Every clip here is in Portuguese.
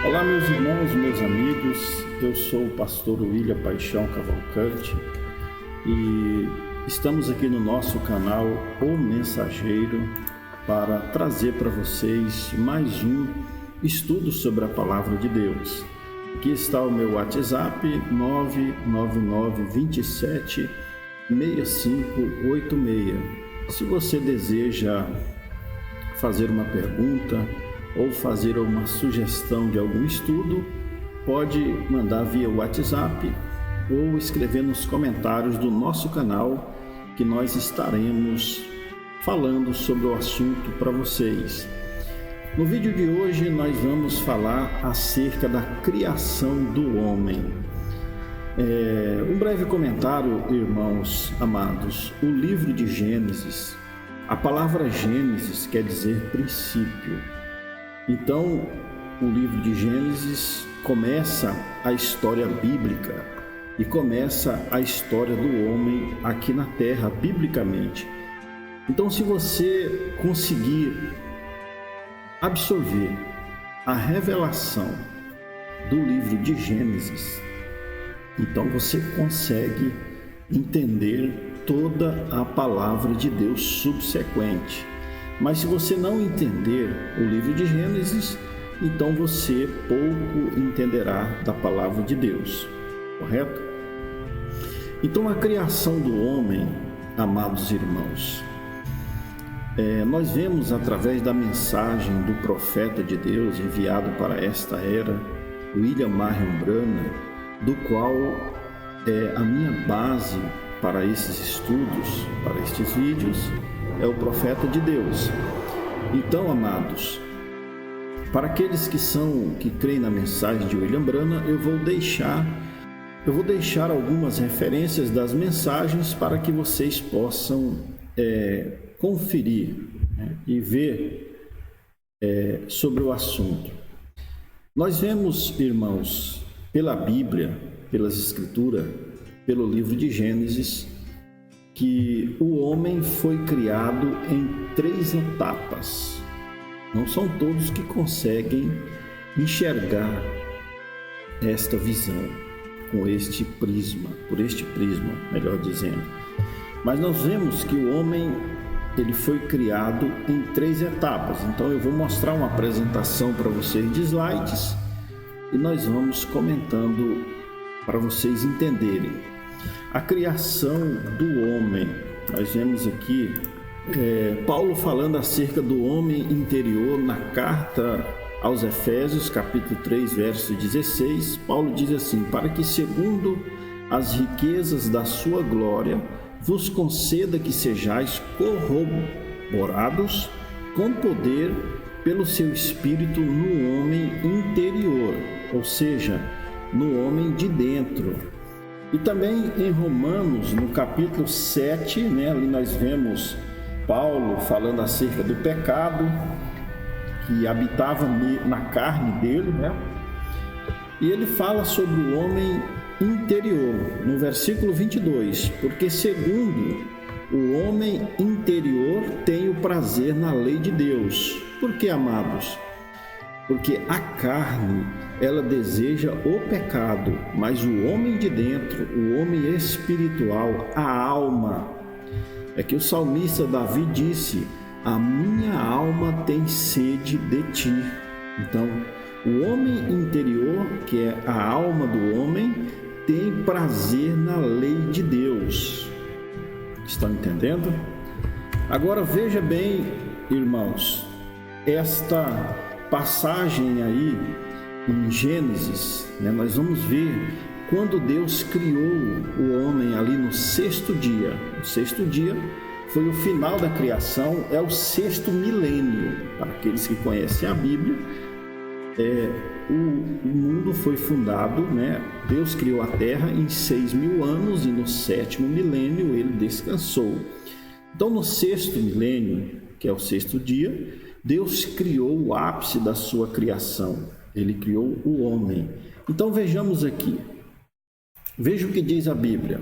Olá, meus irmãos, meus amigos, eu sou o pastor William Paixão Cavalcante e estamos aqui no nosso canal O Mensageiro para trazer para vocês mais um estudo sobre a Palavra de Deus. Aqui está o meu WhatsApp 999276586. Se você deseja fazer uma pergunta ou fazer uma sugestão de algum estudo, pode mandar via WhatsApp ou escrever nos comentários do nosso canal, que nós estaremos falando sobre o assunto para vocês. No vídeo de hoje nós vamos falar acerca da criação do homem. Um breve comentário, irmãos amados. O livro de Gênesis, a palavra Gênesis quer dizer princípio. Então, o livro de Gênesis começa a história bíblica e começa a história do homem aqui na terra, biblicamente. Então, se você conseguir absorver a revelação do livro de Gênesis, então você consegue entender toda a palavra de Deus subsequente. Mas se você não entender o livro de Gênesis, então você pouco entenderá da palavra de Deus, correto? Então a criação do homem, amados irmãos, nós vemos através da mensagem do profeta de Deus enviado para esta era, William Marion Branham, do qual é a minha base para esses estudos, para estes vídeos, é o profeta de Deus. Então, amados, para aqueles que creem na mensagem de William Branham, eu vou deixar algumas referências das mensagens para que vocês possam conferir, né, e ver sobre o assunto. Nós vemos, irmãos, pela Bíblia, pelas Escrituras, pelo livro de Gênesis, que o homem foi criado em 3 etapas. Não são todos que conseguem enxergar esta visão com este prisma, por este prisma, melhor dizendo. Mas nós vemos que o homem ele foi criado em 3 etapas. Então eu vou mostrar uma apresentação para vocês de slides e nós vamos comentando para vocês entenderem. A criação do homem, nós vemos aqui Paulo falando acerca do homem interior na carta aos Efésios, capítulo 3, verso 16. Paulo diz assim: para que segundo as riquezas da sua glória vos conceda que sejais corroborados com poder pelo seu espírito no homem interior, ou seja, no homem de dentro. E também em Romanos, no capítulo 7, né, ali nós vemos Paulo falando acerca do pecado que habitava na carne dele, né? E ele fala sobre o homem interior, no versículo 22, porque segundo o homem interior tem o prazer na lei de Deus. Por que, amados? Porque a carne, ela deseja o pecado, mas o homem de dentro, o homem espiritual, a alma, é que o salmista Davi disse: a minha alma tem sede de ti. Então, o homem interior, que é a alma do homem, tem prazer na lei de Deus. Estão entendendo? Agora veja bem, irmãos, esta passagem aí em Gênesis, né, nós vamos ver quando Deus criou o homem ali no 6º dia. O 6º dia foi o final da criação, é o 6º milênio. Para aqueles que conhecem a Bíblia, o mundo foi fundado, né? Deus criou a terra em 6.000 anos e no 7º milênio ele descansou. Então no 6º milênio, que é o 6º dia, Deus criou o ápice da sua criação. Ele criou o homem. Então vejamos aqui. Veja o que diz a Bíblia.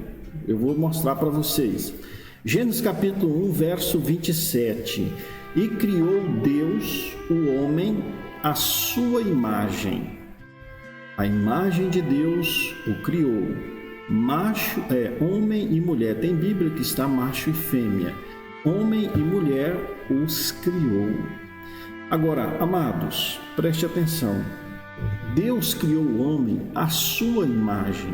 Eu vou mostrar para vocês. Gênesis capítulo 1, verso 27. E criou Deus o homem à sua imagem. A imagem de Deus o criou. Macho homem e mulher. Tem Bíblia que está macho e fêmea. Homem e mulher os criou. Agora, amados, preste atenção. Deus criou o homem à sua imagem.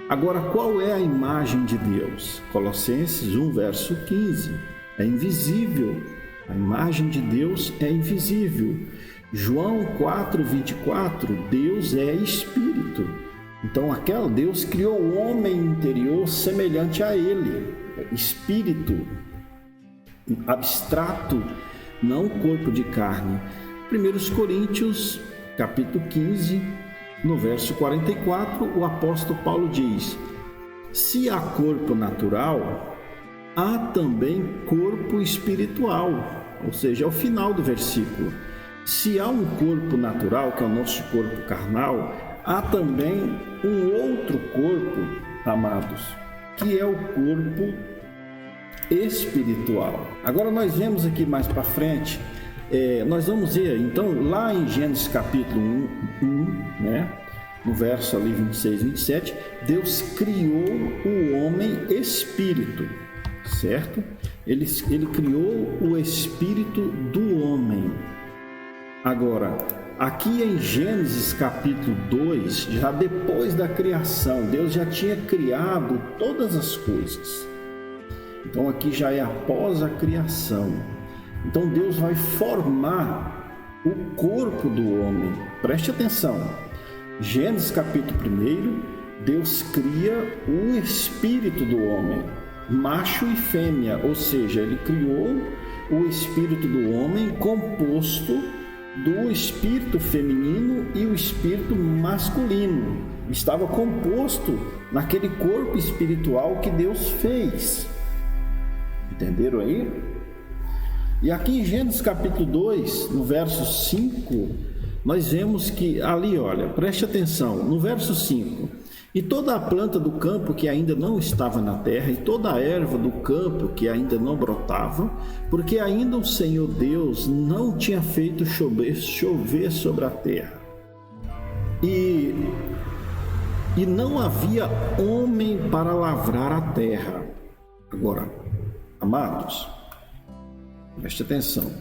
Agora, qual é a imagem de Deus? Colossenses 1, verso 15. É invisível. A imagem de Deus é invisível. João 4, 24. Deus é espírito. Então, Deus criou o homem interior semelhante a ele. Espírito abstrato, não corpo de carne. 1 Coríntios, capítulo 15, no verso 44, o apóstolo Paulo diz: se há corpo natural, há também corpo espiritual. Ou seja, é o final do versículo. Se há um corpo natural, que é o nosso corpo carnal, há também um outro corpo, amados, que é o corpo espiritual. Agora nós vemos aqui mais para frente, nós vamos ver, então, lá em Gênesis capítulo 1, né, no verso ali 26, 27, Deus criou o homem espírito, certo? Ele criou o espírito do homem. Agora, aqui em Gênesis capítulo 2, já depois da criação, Deus já tinha criado todas as coisas. Então aqui já é após a criação. Então Deus vai formar o corpo do homem. Preste atenção. Gênesis capítulo 1, Deus cria o espírito do homem, macho e fêmea, ou seja, ele criou o espírito do homem composto do espírito feminino e o espírito masculino. Estava composto naquele corpo espiritual que Deus fez. Entenderam aí? E aqui em Gênesis capítulo 2, no verso 5, nós vemos que ali, olha, preste atenção, no verso 5: e toda a planta do campo que ainda não estava na terra, e toda a erva do campo que ainda não brotava, porque ainda o Senhor Deus não tinha feito chover sobre a terra. E não havia homem para lavrar a terra. Agora, amados, preste atenção.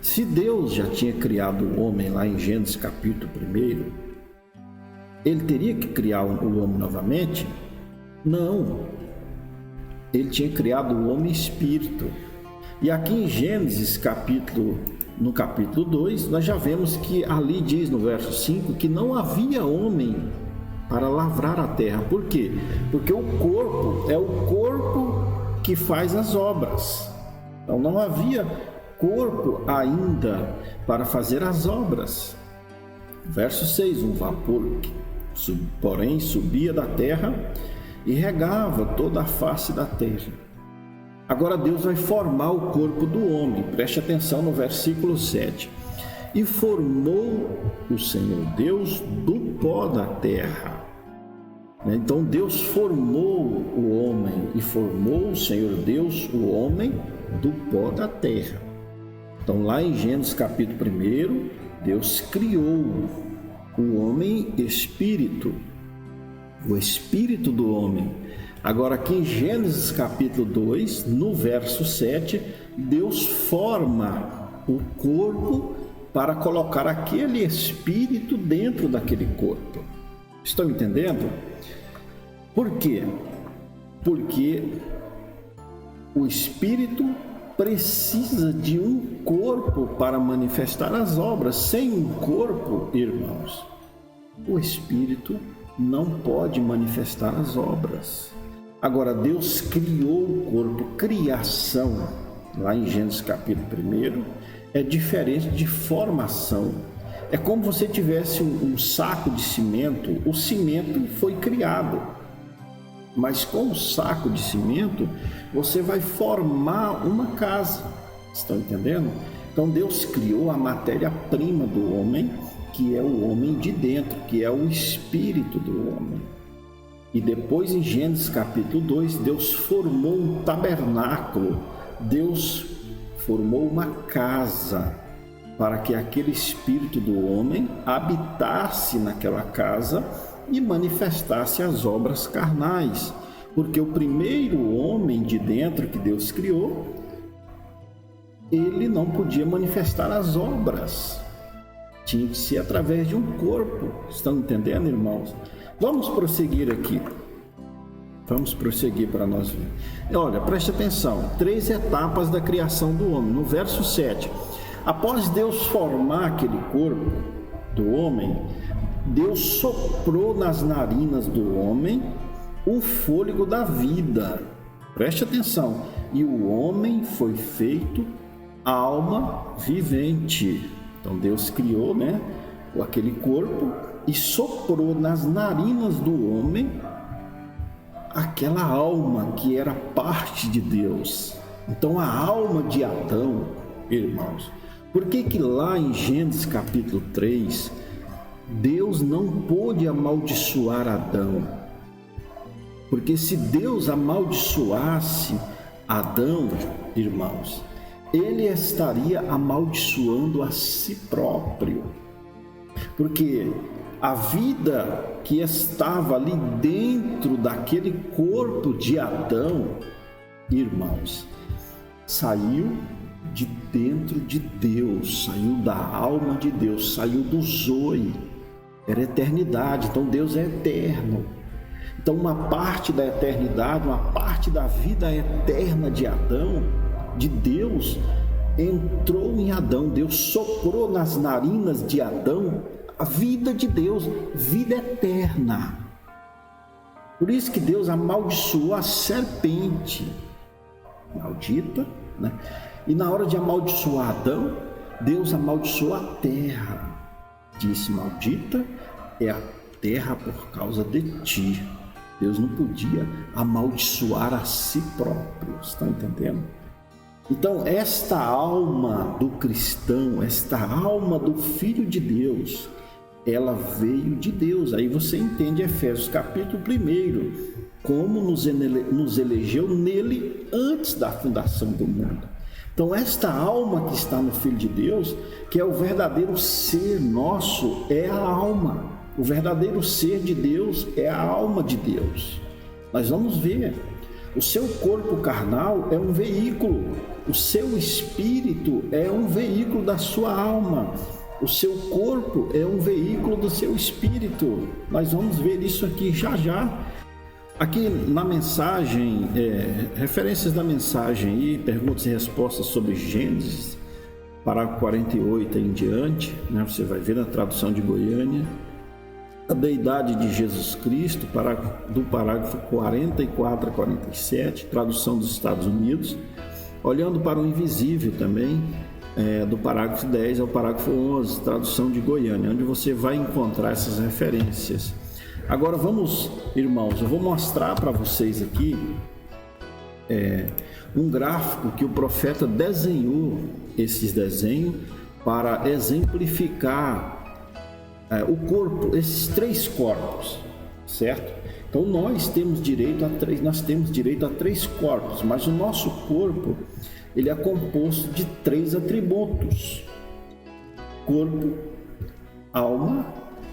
Se Deus já tinha criado o homem lá em Gênesis capítulo 1, ele teria que criar o homem novamente? Não. Ele tinha criado o homem espírito. E aqui em Gênesis no capítulo 2, nós já vemos que ali diz no verso 5 que não havia homem para lavrar a terra. Por quê? Porque o corpo é o corpo que faz as obras. Então não havia corpo ainda para fazer as obras. Verso 6: um vapor porém subia da terra e regava toda a face da terra. Agora Deus vai formar o corpo do homem. Preste atenção no versículo 7: e formou o Senhor Deus do pó da terra. Então Deus formou o homem, e formou o Senhor Deus o homem do pó da terra. Então lá em Gênesis capítulo 1, Deus criou o homem espírito, o espírito do homem. Agora aqui em Gênesis capítulo 2, no verso 7, Deus forma o corpo para colocar aquele espírito dentro daquele corpo. Estão entendendo? Por quê? Porque o espírito precisa de um corpo para manifestar as obras. Sem um corpo, irmãos, o espírito não pode manifestar as obras. Agora, Deus criou o corpo. Criação, lá em Gênesis capítulo 1, é diferente de formação. É como você tivesse um saco de cimento. O cimento foi criado, mas com o saco de cimento você vai formar uma casa. Estão entendendo? Então Deus criou a matéria-prima do homem, que é o homem de dentro, que é o espírito do homem. E depois em Gênesis capítulo 2, Deus formou um tabernáculo, Deus formou uma casa. para que aquele espírito do homem habitasse naquela casa e manifestasse as obras carnais. Porque o primeiro homem de dentro que Deus criou, ele não podia manifestar as obras. Tinha que ser através de um corpo. Estão entendendo, irmãos? Vamos prosseguir aqui. Vamos prosseguir para nós ver. Olha, preste atenção. 3 etapas da criação do homem. No verso 7. Após Deus formar aquele corpo do homem, Deus soprou nas narinas do homem o fôlego da vida. Preste atenção. E o homem foi feito alma vivente. Então Deus criou, aquele corpo e soprou nas narinas do homem aquela alma que era parte de Deus. Então a alma de Adão, irmãos, por que lá em Gênesis capítulo 3, Deus não pôde amaldiçoar Adão? Porque se Deus amaldiçoasse Adão, irmãos, ele estaria amaldiçoando a si próprio. Porque a vida que estava ali dentro daquele corpo de Adão, irmãos, saiu de dentro de Deus, saiu da alma de Deus, saiu do Zoe, era eternidade. Então Deus é eterno. Então uma parte da eternidade, uma parte da vida eterna de Adão, de Deus, entrou em Adão. Deus soprou nas narinas de Adão a vida de Deus, vida eterna. Por isso que Deus amaldiçoou a serpente maldita, E na hora de amaldiçoar Adão, Deus amaldiçoou a terra. Disse: maldita é a terra por causa de ti. Deus não podia amaldiçoar a si próprio. Estão entendendo? Então, esta alma do cristão, esta alma do Filho de Deus, ela veio de Deus. Aí você entende Efésios capítulo 1, como nos elegeu nele antes da fundação do mundo. Então, esta alma que está no Filho de Deus, que é o verdadeiro ser nosso, é a alma. O verdadeiro ser de Deus é a alma de Deus. Nós vamos ver. O seu corpo carnal é um veículo. O seu espírito é um veículo da sua alma. O seu corpo é um veículo do seu espírito. Nós vamos ver isso aqui já já. Aqui na mensagem, referências da mensagem e perguntas e respostas sobre Gênesis, parágrafo 48 em diante, você vai ver na tradução de Goiânia. A deidade de Jesus Cristo, do parágrafo 44 a 47, tradução dos Estados Unidos. Olhando para o invisível também, do parágrafo 10 ao parágrafo 11, tradução de Goiânia, onde você vai encontrar essas referências. Agora vamos, irmãos, eu vou mostrar para vocês aqui um gráfico que o profeta desenhou, esses desenhos, para exemplificar o corpo, esses 3 corpos, certo? Então nós temos direito a 3 corpos, mas o nosso corpo, ele é composto de 3 atributos: corpo, alma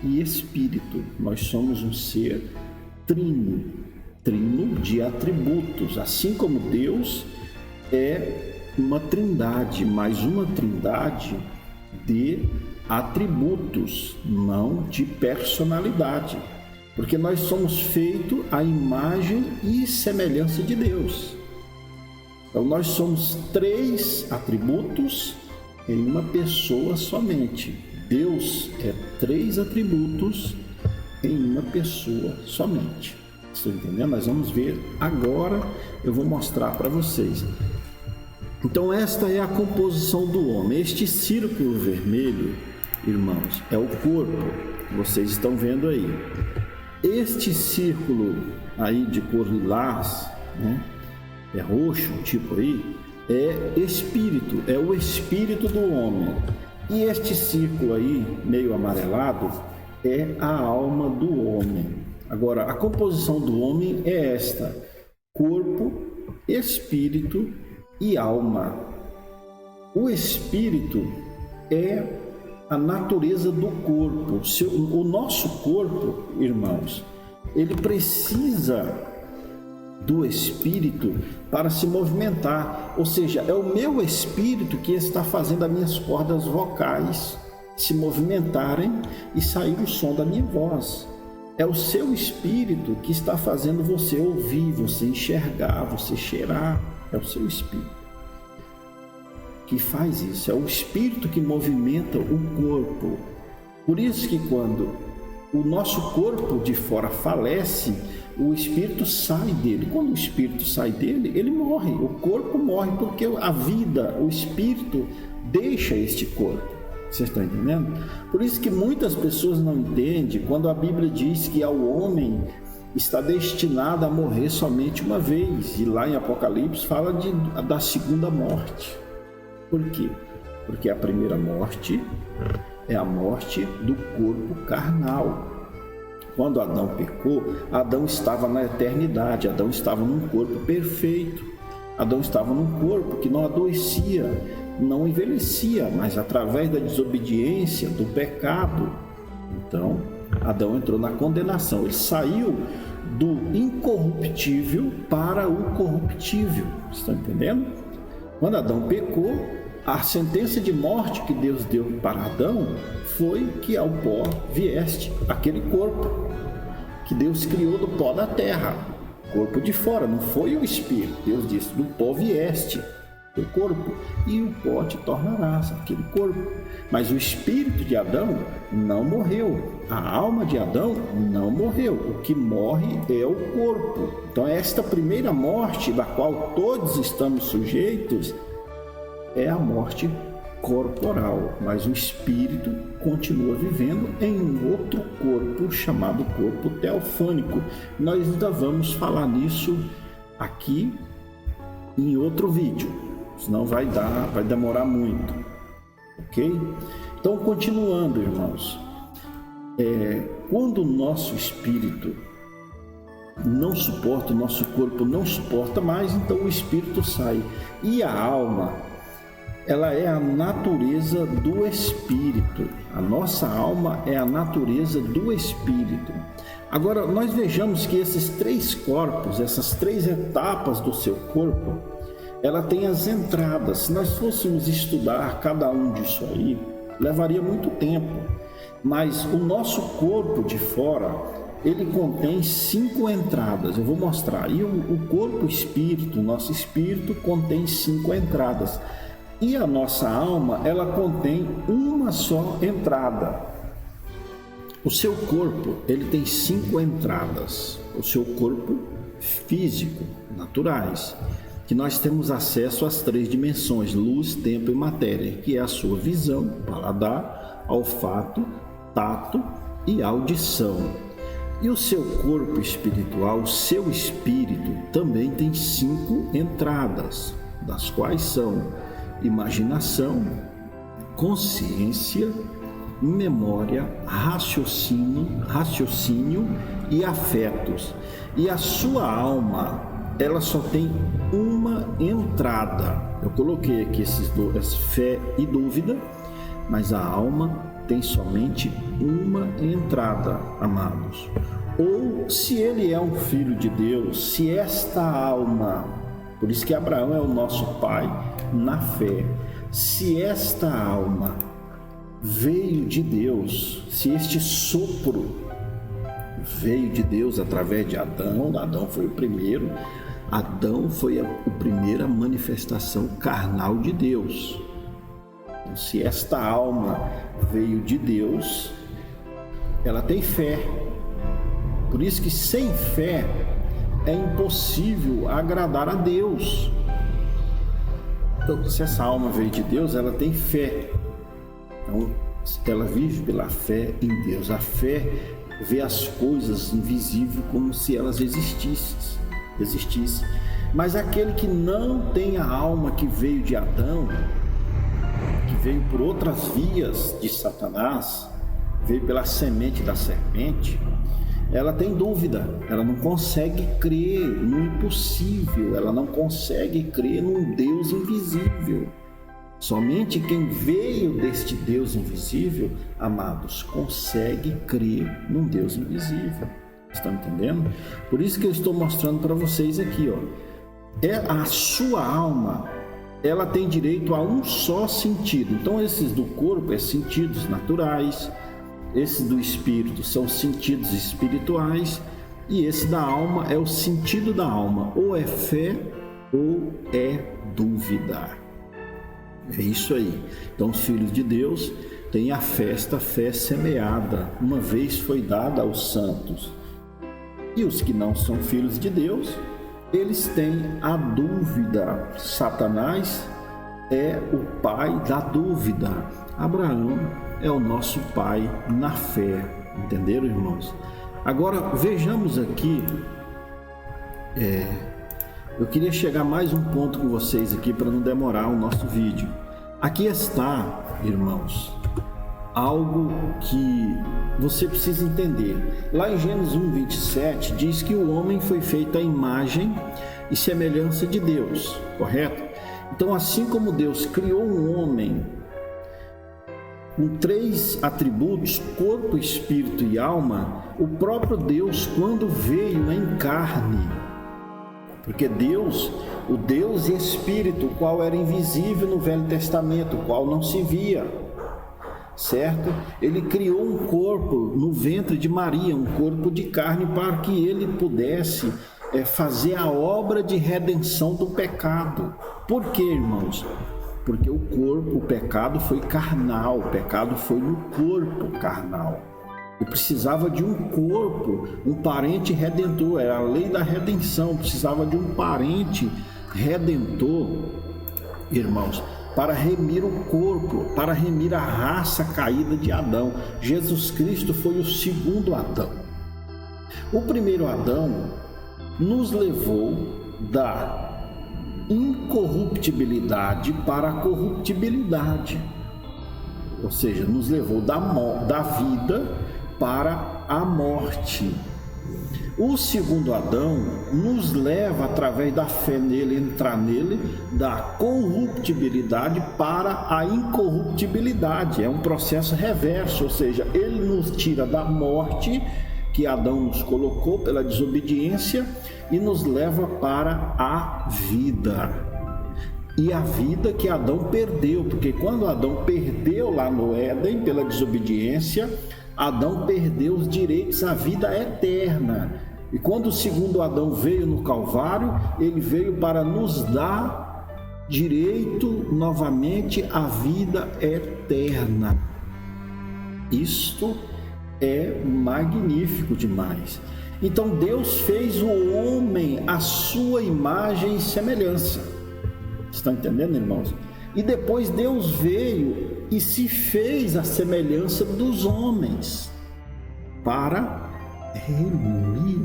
e espírito. Nós somos um ser trino de atributos, assim como Deus é uma trindade, mas uma trindade de atributos, não de personalidade, porque nós somos feitos à imagem e semelhança de Deus. Então nós somos 3 atributos em uma pessoa somente. Deus é 3 atributos em uma pessoa somente. Estão entendendo? Nós vamos ver agora, eu vou mostrar para vocês. Então esta é a composição do homem. Este círculo vermelho, irmãos, é o corpo, vocês estão vendo aí. Este círculo aí de cor lilás, é roxo, tipo aí, é espírito, é o espírito do homem. E este círculo aí, meio amarelado, é a alma do homem. Agora, a composição do homem é esta: corpo, espírito e alma. O espírito é a natureza do corpo. O nosso corpo, irmãos, ele precisa do espírito para se movimentar, ou seja, é o meu espírito que está fazendo as minhas cordas vocais se movimentarem e sair o som da minha voz. É o seu espírito que está fazendo você ouvir, você enxergar, você cheirar. É o seu espírito que faz isso. É o espírito que movimenta o corpo. Por isso que quando o nosso corpo de fora falece, o espírito sai dele. Quando o espírito sai dele, ele morre. O corpo morre porque a vida, o espírito deixa este corpo. Vocês estão entendendo? Por isso que muitas pessoas não entendem quando a Bíblia diz que ao homem está destinado a morrer somente uma vez. E lá em Apocalipse fala da segunda morte. Por quê? Porque a primeira morte é a morte do corpo carnal. Quando Adão pecou, Adão estava na eternidade, Adão estava num corpo perfeito. Adão estava num corpo que não adoecia, não envelhecia, mas através da desobediência, do pecado. Então, Adão entrou na condenação. Ele saiu do incorruptível para o corruptível. Estão entendendo? Quando Adão pecou, a sentença de morte que Deus deu para Adão foi que ao pó vieste aquele corpo que Deus criou do pó da terra, corpo de fora, não foi o espírito. Deus disse: do pó vieste o corpo e o pó te tornarás, aquele corpo. Mas o espírito de Adão não morreu, a alma de Adão não morreu. O que morre é o corpo. Então esta primeira morte, da qual todos estamos sujeitos, é a morte corporal, mas o espírito continua vivendo em um outro corpo chamado corpo teofânico. Nós ainda vamos falar nisso aqui em outro vídeo, senão vai demorar muito, ok? Então, continuando, irmãos, quando o nosso espírito não suporta, o nosso corpo não suporta mais, então o espírito sai. E a alma, ela é a natureza do espírito. A nossa alma é a natureza do espírito. Agora, nós vejamos que esses três corpos, essas três etapas do seu corpo, ela tem as entradas. Se nós fôssemos estudar cada um disso aí, levaria muito tempo. Mas o nosso corpo de fora, ele contém 5 entradas. Eu vou mostrar. E o corpo espírito, o nosso espírito, contém 5 entradas. E a nossa alma, ela contém uma só entrada. O seu corpo, ele tem 5 entradas. O seu corpo físico, naturais, que nós temos acesso às 3 dimensões, luz, tempo e matéria, que é a sua visão, paladar, olfato, tato e audição. E o seu corpo espiritual, o seu espírito, também tem 5 entradas, das quais são imaginação, consciência, memória, raciocínio e afetos. E a sua alma, ela só tem uma entrada. Eu coloquei aqui essa fé e dúvida, mas a alma tem somente uma entrada, amados. Ou se ele é um filho de Deus, se esta alma, por isso que Abraão é o nosso pai na fé, se esta alma veio de Deus, se este sopro veio de Deus através de Adão, Adão foi o primeiro, Adão foi a primeira manifestação carnal de Deus. Então, se esta alma veio de Deus, ela tem fé. Por isso que sem fé é impossível agradar a Deus. Então, se essa alma veio de Deus, ela tem fé. Então, ela vive pela fé em Deus. A fé vê as coisas invisíveis como se elas existissem. Mas aquele que não tem a alma que veio de Adão, que veio por outras vias de Satanás, veio pela semente da serpente, ela tem dúvida, ela não consegue crer no impossível, ela não consegue crer num Deus invisível. Somente quem veio deste Deus invisível, amados, consegue crer num Deus invisível. Estão entendendo? Por isso que eu estou mostrando para vocês aqui, a sua alma, ela tem direito a um só sentido. Então esses do corpo sentidos naturais, esses do espírito são sentidos espirituais, e esse da alma é o sentido da alma, ou é fé ou é dúvida. É isso aí. Então os filhos de Deus têm a fé semeada, uma vez foi dada aos santos. E os que não são filhos de Deus, eles têm a dúvida. Satanás é o pai da dúvida. Abraão é o nosso pai na fé. Entenderam, irmãos? Agora vejamos aqui, eu queria chegar a mais um ponto com vocês aqui para não demorar o nosso vídeo. Aqui está, irmãos, algo que você precisa entender. Lá em Gênesis 1:27 diz que o homem foi feito à imagem e semelhança de Deus, correto? Então, assim como Deus criou um homem com 3 atributos, corpo, espírito e alma, o próprio Deus, quando veio em carne, porque Deus, o Deus Espírito, o qual era invisível no Velho Testamento, o qual não se via, certo? Ele criou um corpo no ventre de Maria, um corpo de carne, para que ele pudesse fazer a obra de redenção do pecado. Por quê, irmãos? Porque o corpo, o pecado foi carnal, o pecado foi no corpo carnal. E precisava de um corpo, um parente redentor, era a lei da redenção, precisava de um parente redentor, irmãos, para remir o corpo, para remir a raça caída de Adão. Jesus Cristo foi o segundo Adão. O primeiro Adão nos levou da incorruptibilidade para a corruptibilidade, ou seja, nos levou da vida para a morte. O segundo Adão nos leva, através da fé nele, entrar nele, da corruptibilidade para a incorruptibilidade. É um processo reverso, ou seja, ele nos tira da morte que Adão nos colocou pela desobediência e nos leva para a vida. E a vida que Adão perdeu, porque quando Adão perdeu lá no Éden pela desobediência, Adão perdeu os direitos à vida eterna. E quando o segundo Adão veio no Calvário, ele veio para nos dar direito novamente à vida eterna. Isto é magnífico demais. Então Deus fez o homem à sua imagem e semelhança. Estão entendendo, irmãos? E depois Deus veio e se fez a semelhança dos homens para remir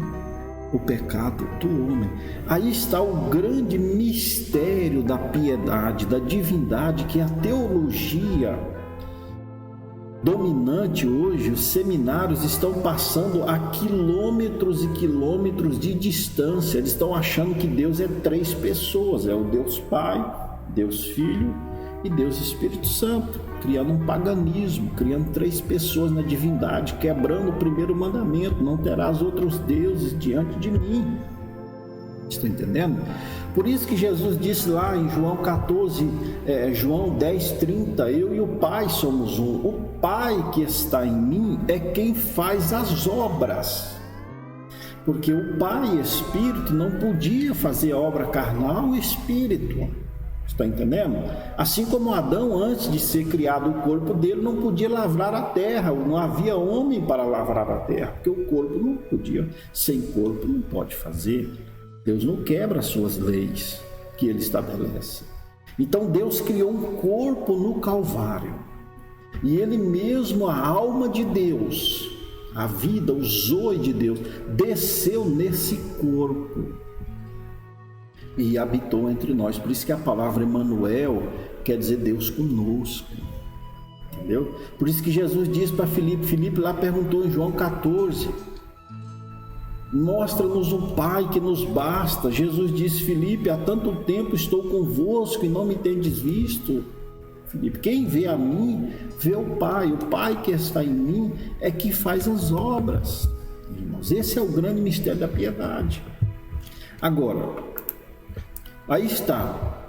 o pecado do homem. Aí está o grande mistério da piedade, da divindade, que a teologia dominante hoje, os seminários estão passando a quilômetros e quilômetros de distância. Eles estão achando que Deus é 3 pessoas, é o Deus Pai, Deus Filho e Deus Espírito Santo, criando um paganismo, criando 3 pessoas na divindade, quebrando o primeiro mandamento: não terás outros deuses diante de mim. Está entendendo? Por isso que Jesus disse lá em João 10:30, eu e o Pai somos um. O Pai que está em mim é quem faz as obras. Porque o Pai Espírito não podia fazer obra carnal e espírito. Está entendendo? Assim como Adão, antes de ser criado o corpo dele, não podia lavrar a terra, não havia homem para lavrar a terra, porque o corpo não podia, sem corpo não pode fazer. Deus não quebra as suas leis que ele estabelece. Então Deus criou um corpo no Calvário, e ele mesmo, a alma de Deus, a vida, o zoe de Deus, desceu nesse corpo e habitou entre nós. Por isso que a palavra Emanuel quer dizer Deus conosco, entendeu? Por isso que Jesus disse para Filipe lá perguntou em João 14, mostra-nos o Pai que nos basta. Jesus disse: Filipe, há tanto tempo estou convosco e não me tendes visto. Filipe. Quem vê a mim, vê o Pai que está em mim é que faz as obras. Irmãos, esse é o grande mistério da piedade. Agora, aí está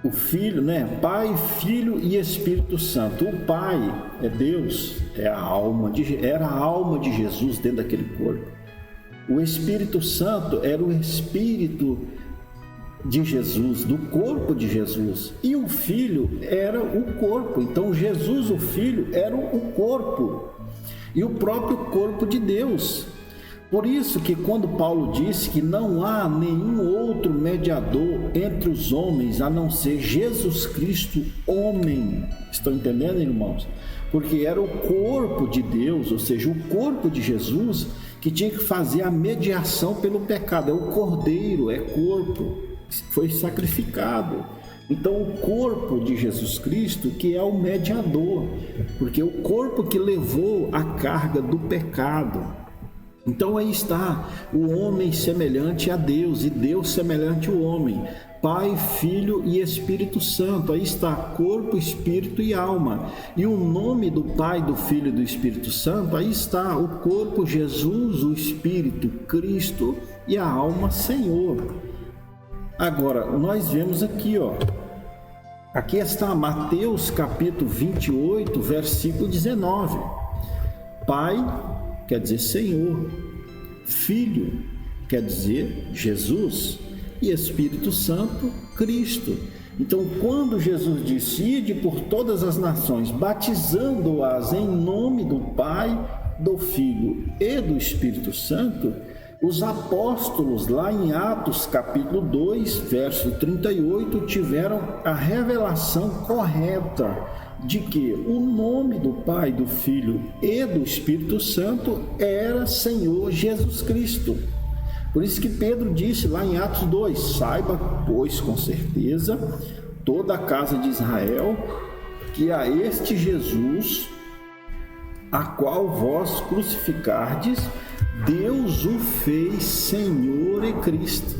o Filho, né? Pai, Filho e Espírito Santo. O Pai é Deus, era a alma de Jesus dentro daquele corpo. O Espírito Santo era o Espírito de Jesus, do corpo de Jesus. E o Filho era o corpo. Então Jesus, o Filho, era o corpo e o próprio corpo de Deus. Por isso que quando Paulo disse que não há nenhum outro mediador entre os homens a não ser Jesus Cristo, homem. Estão entendendo, irmãos? Porque era o corpo de Deus, ou seja, o corpo de Jesus, que tinha que fazer a mediação pelo pecado. É o cordeiro, é corpo, foi sacrificado. Então o corpo de Jesus Cristo que é o mediador, porque é o corpo que levou a carga do pecado. Então aí está o homem semelhante a Deus e Deus semelhante ao homem, Pai, Filho e Espírito Santo. Aí está corpo, espírito e alma. E o nome do Pai, do Filho e do Espírito Santo, aí está o corpo Jesus, o Espírito Cristo e a alma Senhor. Agora, nós vemos aqui, aqui está Mateus capítulo 28, versículo 19. Pai quer dizer Senhor, Filho quer dizer Jesus e Espírito Santo, Cristo. Então, quando Jesus disse: ide por todas as nações, batizando-as em nome do Pai, do Filho e do Espírito Santo, os apóstolos lá em Atos capítulo 2, verso 38, tiveram a revelação correta de que o nome do Pai, do Filho e do Espírito Santo era Senhor Jesus Cristo. Por isso que Pedro disse lá em Atos 2: saiba, pois, com certeza, toda a casa de Israel, que a este Jesus, a qual vós crucificardes, Deus o fez Senhor e Cristo.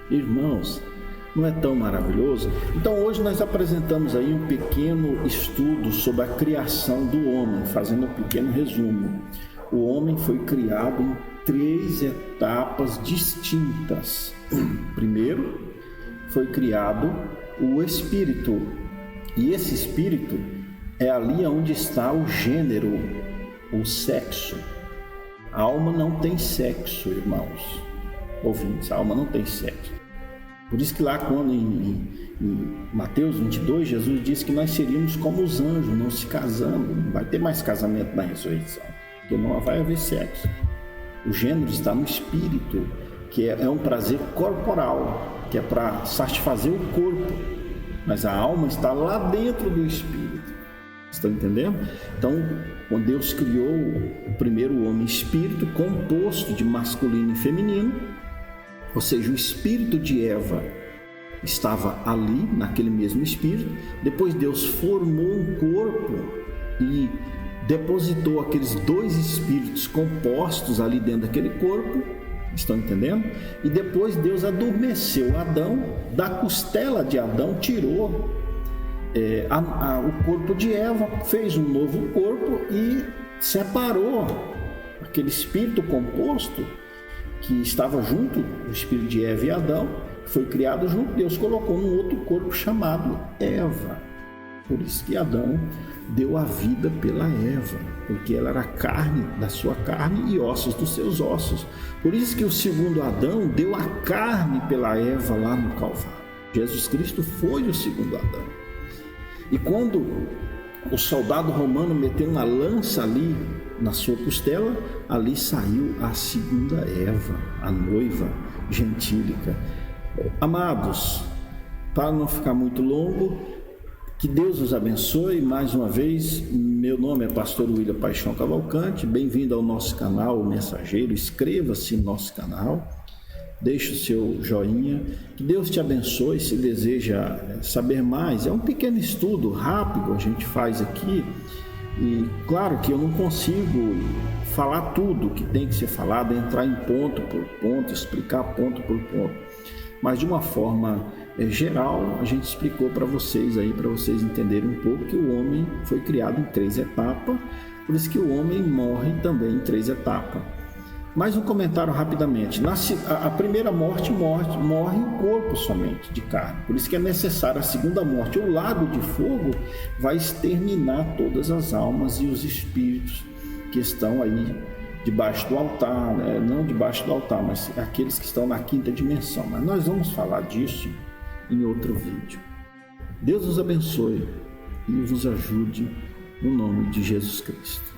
Irmãos, não é tão maravilhoso? Então hoje nós apresentamos aí um pequeno estudo sobre a criação do homem, fazendo um pequeno resumo. O homem foi criado em 3 etapas distintas. Primeiro, foi criado o espírito, e esse espírito é ali onde está o gênero, o sexo. A alma não tem sexo, irmãos ouvintes, a alma não tem sexo. Por isso que lá quando em Mateus 22, Jesus disse que nós seríamos como os anjos, não se casando, não vai ter mais casamento na ressurreição, porque não vai haver sexo. O gênero está no espírito, que é um prazer corporal, que é para satisfazer o corpo, mas a alma está lá dentro do espírito. Estão entendendo? Então, quando Deus criou o primeiro homem espírito, composto de masculino e feminino, ou seja, o espírito de Eva estava ali, naquele mesmo espírito. Depois Deus formou um corpo e depositou aqueles 2 espíritos compostos ali dentro daquele corpo. Estão entendendo? E depois Deus adormeceu Adão, da costela de Adão tirou o corpo de Eva, fez um novo corpo e separou aquele espírito composto que estava junto, o espírito de Eva e Adão, foi criado junto. Deus colocou num outro corpo chamado Eva. Por isso que Adão deu a vida pela Eva, porque ela era carne da sua carne e ossos dos seus ossos. Por isso que o segundo Adão deu a carne pela Eva lá no Calvário. Jesus Cristo foi o segundo Adão. E quando o soldado romano meteu uma lança ali na sua costela, ali saiu a segunda Eva, a noiva gentílica. Amados, para não ficar muito longo, que Deus os abençoe. Mais uma vez, meu nome é Pastor William Paixão Cavalcante. Bem-vindo ao nosso canal, o Mensageiro. Inscreva-se no nosso canal, deixe o seu joinha. Que Deus te abençoe. Se deseja saber mais, é um pequeno estudo rápido a gente faz aqui. E claro que eu não consigo falar tudo que tem que ser falado, entrar em ponto por ponto, explicar ponto por ponto. mas de uma forma geral, a gente explicou para vocês entenderem um pouco que o homem foi criado em 3 etapas, por isso que o homem morre também em 3 etapas. Mais um comentário rapidamente. A primeira morte morre o corpo somente, de carne. Por isso que é necessária a segunda morte. O lago de fogo vai exterminar todas as almas e os espíritos que estão aí debaixo do altar, né? Não debaixo do altar, mas aqueles que estão na 5ª dimensão. Mas nós vamos falar disso em outro vídeo. Deus os abençoe e vos ajude no nome de Jesus Cristo.